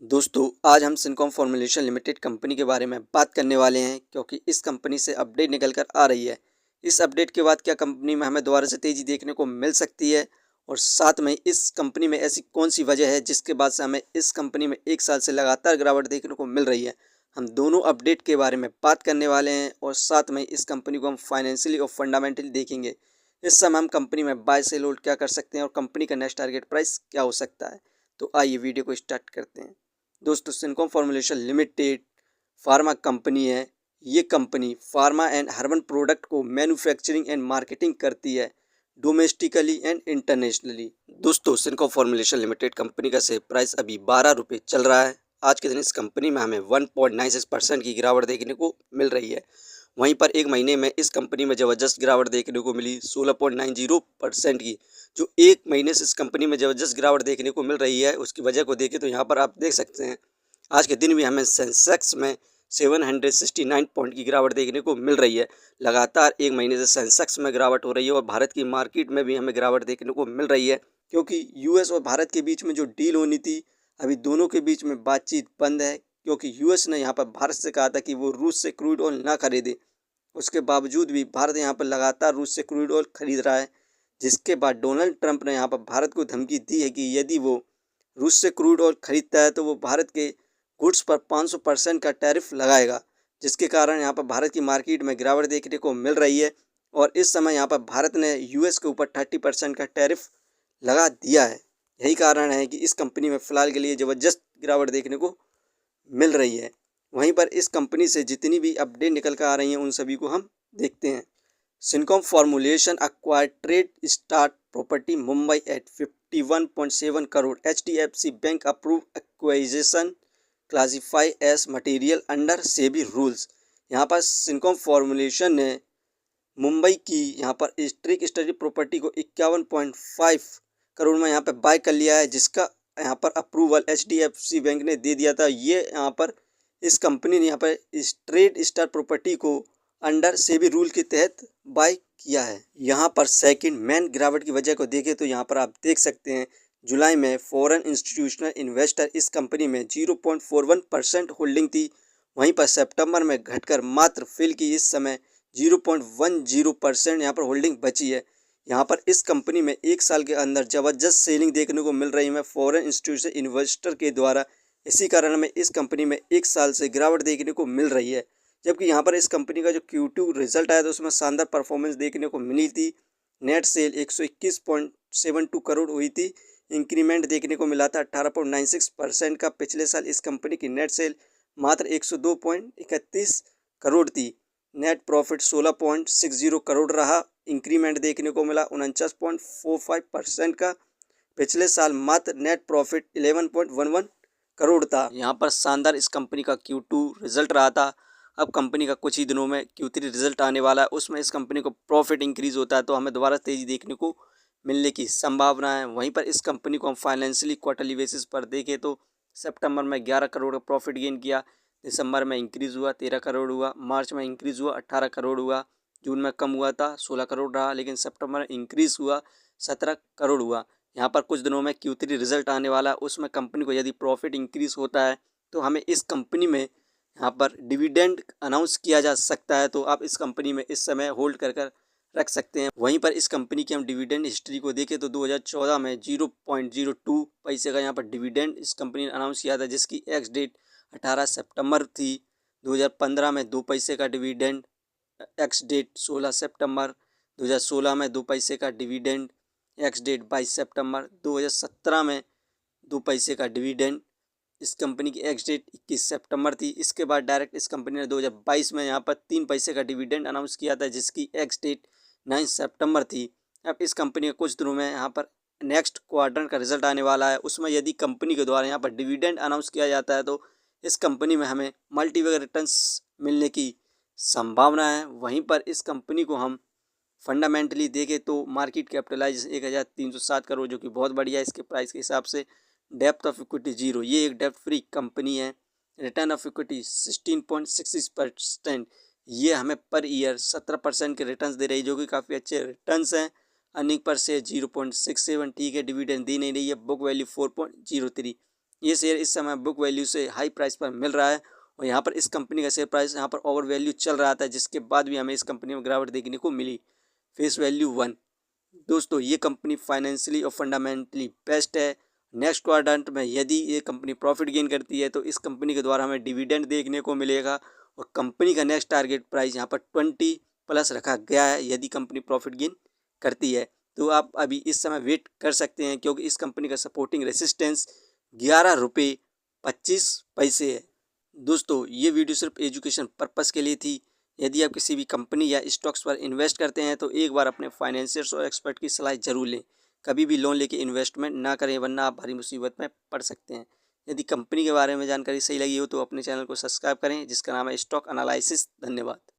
दोस्तों आज हम सिनकॉम फॉर्मुलेशन लिमिटेड कंपनी के बारे में बात करने वाले हैं क्योंकि इस कंपनी से अपडेट निकल कर आ रही है। इस अपडेट के बाद क्या कंपनी में हमें दोबारा से तेज़ी देखने को मिल सकती है और साथ में इस कंपनी में ऐसी कौन सी वजह है जिसके बाद से हमें इस कंपनी में एक साल से लगातार गिरावट देखने को मिल रही है। हम दोनों अपडेट के बारे में बात करने वाले हैं और साथ में इस कंपनी को हम फाइनेंशियली और फंडामेंटली देखेंगे। इस समय हम कंपनी में बाय सेल होल्ड क्या कर सकते हैं और कंपनी का नेक्स्ट टारगेट प्राइस क्या हो सकता है। तो आइए वीडियो को स्टार्ट करते हैं। दोस्तों Syncom formulation limited pharma company है। ये company pharma and herbal product को मैन्युफैक्चरिंग एंड मार्केटिंग करती है डोमेस्टिकली एंड इंटरनेशनली। दोस्तों सिनकॉम फॉर्मुलेशन लिमिटेड कंपनी का शेयर प्राइस अभी 12 रुपये चल रहा है। आज के दिन इस कंपनी में हमें 1.96% की गिरावट देखने को मिल रही है। वहीं पर एक महीने में इस कंपनी में ज़बरदस्त गिरावट देखने को मिली 16.90% की। जो एक महीने से इस कंपनी में ज़बरदस्त गिरावट देखने को मिल रही है उसकी वजह को देखें तो यहाँ पर आप देख सकते हैं आज के दिन भी हमें सेंसेक्स में 769 पॉइंट की गिरावट देखने को मिल रही है। लगातार एक महीने से सेंसेक्स में गिरावट हो रही है और भारत की मार्केट में भी हमें गिरावट देखने को मिल रही है क्योंकि यूएस और भारत के बीच में जो डील होनी थी अभी दोनों के बीच में बातचीत बंद है क्योंकि यूएस ने यहाँ पर भारत से कहा था कि वो रूस से क्रूड ऑयल ना खरीदे। उसके बावजूद भी भारत यहाँ पर लगातार रूस से क्रूड ऑयल खरीद रहा है, जिसके बाद डोनाल्ड ट्रंप ने यहाँ पर भारत को धमकी दी है कि यदि वो रूस से क्रूड ऑयल खरीदता है तो वो भारत के गुड्स पर 500% का टैरिफ लगाएगा, जिसके कारण यहाँ पर भारत की मार्केट में गिरावट देखने को मिल रही है। और इस समय यहाँ पर भारत ने यूएस के ऊपर 30% का टैरिफ लगा दिया है। यही कारण है कि इस कंपनी में फ़िलहाल के लिए ज़बरदस्त गिरावट देखने को मिल रही है। वहीं पर इस कंपनी से जितनी भी अपडेट निकल कर आ रही हैं उन सभी को हम देखते हैं। Syncom formulations acquired trade start property Mumbai at 51.7 crore. HDFC bank approve acquisition classify as material under SEBI rules. यहाँ पर सिनकॉम फॉर्मुलेशन ने मुंबई की यहाँ पर स्ट्रिक स्टडी प्रॉपर्टी को 51.5 करोड़ में यहाँ पर बाय कर लिया है, जिसका यहाँ पर अप्रूवल HDFC बैंक ने दे दिया था। ये यहाँ पर इस कंपनी ने यहाँ पर ट्रेड स्टार प्रॉपर्टी को अंडर सेबी रूल के तहत बाय किया है। यहाँ पर सेकंड मेन गिरावट की वजह को देखें तो यहाँ पर आप देख सकते हैं जुलाई में फॉरेन इंस्टीट्यूशनल इन्वेस्टर इस कंपनी में 0.41% होल्डिंग थी। वहीं पर सितंबर में घटकर मात्र फिल की इस समय 0.10% यहाँ पर होल्डिंग बची है। यहाँ पर इस कंपनी में एक साल के अंदर ज़बरदस्त सेलिंग देखने को मिल रही है फॉरेन इंस्टीट्यूशनल इन्वेस्टर के द्वारा। इसी कारण हमें इस कंपनी में एक साल से गिरावट देखने को मिल रही है। जबकि यहाँ पर इस कंपनी का जो Q2 रिजल्ट आया था उसमें शानदार परफॉर्मेंस देखने को मिली थी। नेट सेल 121.72 करोड़ हुई थी। इंक्रीमेंट देखने को मिला था 18.96% का। पिछले साल इस कंपनी की नेट सेल मात्र 102.31 करोड़ थी। नेट प्रॉफिट 16.60 करोड़ रहा। इंक्रीमेंट देखने को मिला 49.45% का। पिछले साल मात्र नेट प्रॉफिट 11.11 करोड़ था। यहाँ पर शानदार इस कंपनी का Q2 रिजल्ट रहा था। अब कंपनी का कुछ ही दिनों में Q3 रिजल्ट आने वाला है, उसमें इस कंपनी को प्रॉफिट इंक्रीज़ होता है तो हमें दोबारा तेज़ी देखने को मिलने की संभावना है। वहीं पर इस कंपनी को हम फाइनेंशियली क्वार्टरली बेसिस पर देखें तो सितंबर में 11 करोड़ का प्रॉफिट गेन किया, दिसंबर में इंक्रीज़ हुआ 13 करोड़ हुआ, मार्च में इंक्रीज़ हुआ 18 करोड़ हुआ, जून में कम हुआ था 16 करोड़ रहा, लेकिन सितंबर में इंक्रीज़ हुआ 17 करोड़ हुआ। यहाँ पर कुछ दिनों में Q3 रिजल्ट आने वाला है, उसमें कंपनी को यदि प्रॉफिट इंक्रीज़ होता है तो हमें इस कंपनी में यहाँ पर डिविडेंड अनाउंस किया जा सकता है, तो आप इस कंपनी में इस समय होल्ड कर रख सकते हैं। वहीं पर इस कंपनी की हम डिविडेंड हिस्ट्री को देखें तो 2014 में 0.02 पैसे का यहाँ पर डिविडेंड इस कंपनी ने अनाउंस किया था, जिसकी एक्स डेट 18 सितंबर थी। 2015 में 2 पैसे का डिविडेंड, एक्स डेट 16 सितंबर। 2016 में 2 पैसे का डिविडेंड, एक्स डेट 22 सितंबर। 2017 में 2 पैसे का डिविडेंड, इस कंपनी की एक्स डेट 21 सितंबर थी। इसके बाद डायरेक्ट इस कंपनी ने 2022 में यहाँ पर 3 पैसे का डिविडेंड अनाउंस किया था, जिसकी एक्स डेट 9 सितंबर थी। अब इस कंपनी के कुछ दिनों में यहाँ पर नेक्स्ट क्वार्टर का रिजल्ट आने वाला है, उसमें यदि कंपनी के द्वारा यहाँ पर डिविडेंड अनाउंस किया जाता है तो इस कंपनी में हमें मल्टीपल रिटर्न्स मिलने की संभावना है। वहीं पर इस कंपनी को हम फंडामेंटली देखें तो मार्केट कैपिटलाइजेशन 1307 करोड़, जो कि बहुत बढ़िया है इसके प्राइस के हिसाब से। डेप्थ ऑफ इक्विटी 0, ये एक डेप्थ फ्री कंपनी है। रिटर्न ऑफ इक्विटी 16.66%, ये हमें पर ईयर 17% के रिटर्न्स दे रही है, जो कि काफ़ी अच्छे रिटर्न्स हैं। अर्निंग पर शेयर 0.67, ठीक है। डिविडेंड दी नहीं रही है। बुक वैल्यू 4.03, ये शेयर इस समय बुक वैल्यू से हाई प्राइस पर मिल रहा है और यहाँ पर इस कंपनी का शेयर प्राइस यहाँ पर ओवर वैल्यू चल रहा था, जिसके बाद भी हमें इस कंपनी में गिरावट देखने को मिली। Face value 1। दोस्तों ये कंपनी फाइनेंशियली और फंडामेंटली बेस्ट है। नेक्स्ट क्वाड्रेंट में यदि ये कंपनी प्रॉफिट गेन करती है तो इस कंपनी के द्वारा हमें डिविडेंड देखने को मिलेगा और कंपनी का नेक्स्ट टारगेट प्राइस यहाँ पर 20 प्लस रखा गया है। यदि कंपनी प्रॉफिट गेन करती है तो आप अभी इस समय वेट कर सकते हैं, क्योंकि इस कंपनी का सपोर्टिंग रेसिस्टेंस 11 रुपये 25 पैसे है। दोस्तों ये वीडियो सिर्फ एजुकेशन पर्पस के लिए थी। यदि आप किसी भी कंपनी या स्टॉक्स पर इन्वेस्ट करते हैं तो एक बार अपने फाइनेंशियर्स और एक्सपर्ट की सलाह जरूर लें। कभी भी लोन लेके इन्वेस्टमेंट ना करें, वरना आप भारी मुसीबत में पड़ सकते हैं। यदि कंपनी के बारे में जानकारी सही लगी हो तो अपने चैनल को सब्सक्राइब करें, जिसका नाम है स्टॉक एनालिसिस। धन्यवाद।